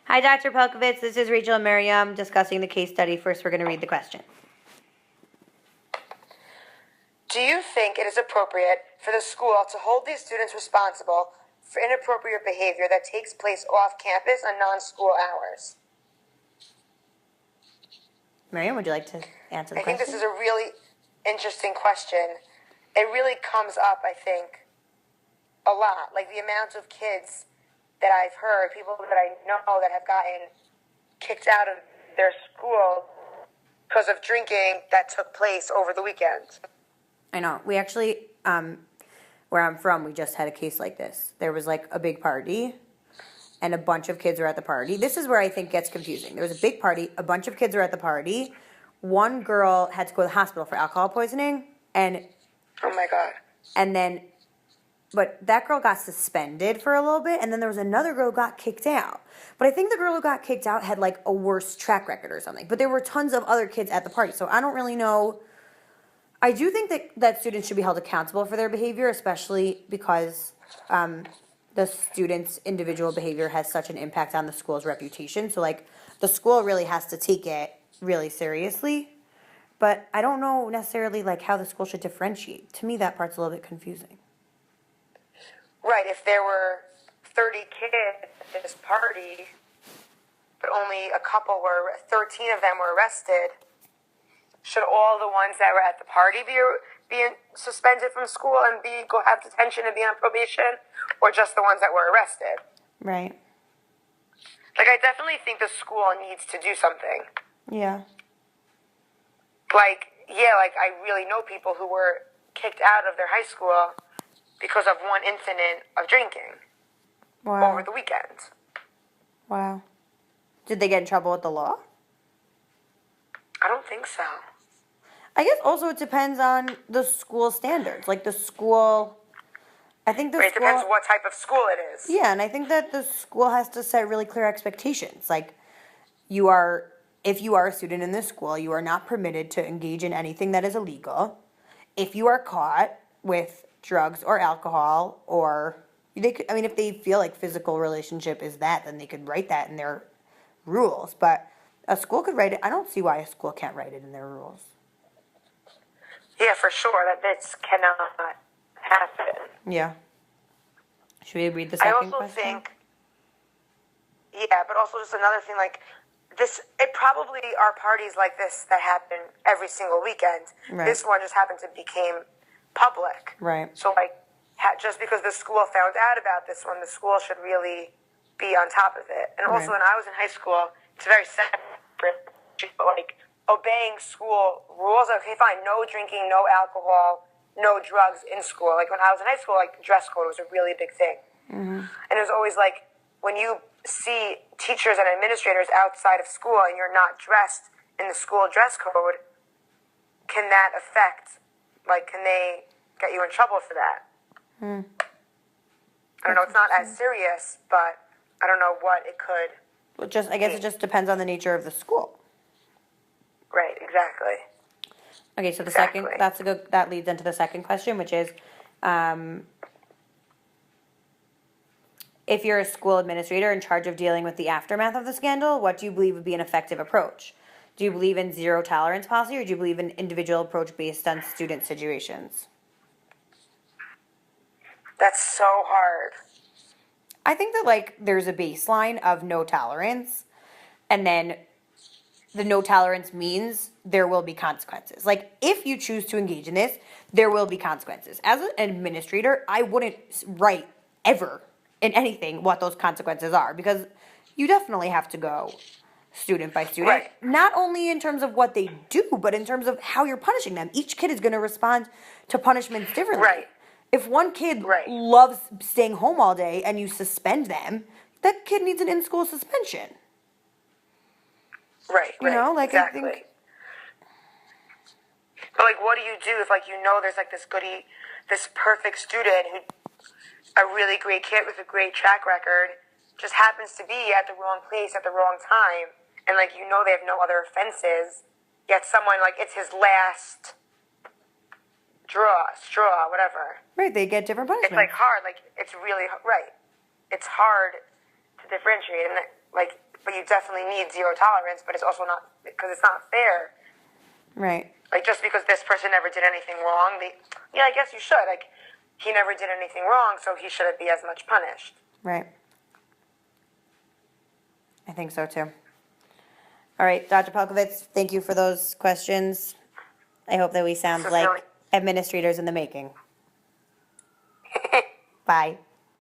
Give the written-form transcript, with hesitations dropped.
Hi, Dr. Pelkovitz. This is Rachel and Miriam discussing the case study. First, we're going to read the question. Do you think it is appropriate for the school to hold these students responsible for inappropriate behavior that takes place off campus on non-school hours? Miriam, would you like to answer the I think question? this is a really interesting question. It really comes up, I think, a lot. Like the amount of kids that I've heard, people that I know that have gotten kicked out of their school because of drinking that took place over the weekend. I know. We actually, where I'm from, we just had a case like this. There was like a big party, and a bunch of kids were at the party. This is where I think it gets confusing. There was a big party, a bunch of kids were at the party. One girl had to go to the hospital for alcohol poisoning, and Oh my God. but that girl got suspended for a little bit, and then there was another girl who got kicked out. But I think the girl who got kicked out had like a worse track record or something. But there were tons of other kids at the party, so I don't really know. I do think that students should be held accountable for their behavior, especially because the student's individual behavior has such an impact on the school's reputation. So like the school really has to take it really seriously. But I don't know necessarily like how the school should differentiate. To me, that part's a little bit confusing. Right, if there were 30 kids at this party, but only 13 of them were arrested, should all the ones that were at the party be suspended from school and have detention and be on probation, or just the ones that were arrested? Right. Like, I definitely think the school needs to do something. Yeah. Like, I really know people who were kicked out of their high school because of one incident of drinking over the weekend. Wow. Did they get in trouble with the law? I don't think so. I guess also it depends on the school standards. Like the school, I think the Right, it school. depends what type of school it is. Yeah, and I think that the school has to set really clear expectations. Like, if you are a student in this school, you are not permitted to engage in anything that is illegal. If you are caught with drugs or alcohol, or if they feel like physical relationship is that, then they could write that in their rules. But a school could write it. I don't see why a school can't write it in their rules. Yeah, for sure, that this cannot happen. Yeah. Should we read the second question? But also just another thing, like, it probably are parties like this that happen every single weekend. Right. This one just happened to became public. Right. So, just because the school found out about this one, the school should really be on top of it. And also, when I was in high school, it's very separate, but, obeying school rules. Okay, fine, no drinking, no alcohol, no drugs in school. Like, when I was in high school, dress code was a really big thing. Mm-hmm. And it was always when you see teachers and administrators outside of school and you're not dressed in the school dress code, can that affect, can they get you in trouble for that? I don't know, it's not as serious, but I don't know what it could. Well, I guess it just depends on the nature of the school. Right, exactly. Okay, so Exactly. that leads into the second question, which is, if you're a school administrator in charge of dealing with the aftermath of the scandal, what do you believe would be an effective approach? Do you believe in zero tolerance policy, or do you believe in individual approach based on student situations? That's so hard. I think that there's a baseline of no tolerance, and then the no tolerance means there will be consequences. If you choose to engage in this, there will be consequences. As an administrator, I wouldn't write ever in anything what those consequences are, because you definitely have to go student by student. Right. Not only in terms of what they do, but in terms of how you're punishing them. Each kid is going to respond to punishments differently. Right. If one kid Right. loves staying home all day and you suspend them, that kid needs an in-school suspension. Right, exactly. I think. But what do you do if there's this perfect student who, a really great kid with a great track record, just happens to be at the wrong place at the wrong time, and they have no other offenses, yet someone it's his last straw, whatever. Right, they get different punishments. It's hard, it's really right. It's hard to differentiate, and you definitely need zero tolerance, but it's also not, because it's not fair. Right. Like, just because this person never did anything wrong, yeah, I guess you should. Like, he never did anything wrong, so he shouldn't be as much punished. Right. I think so too. All right, Dr. Palkovitz, thank you for those questions. I hope that we sound This is like really- administrators in the making. Bye.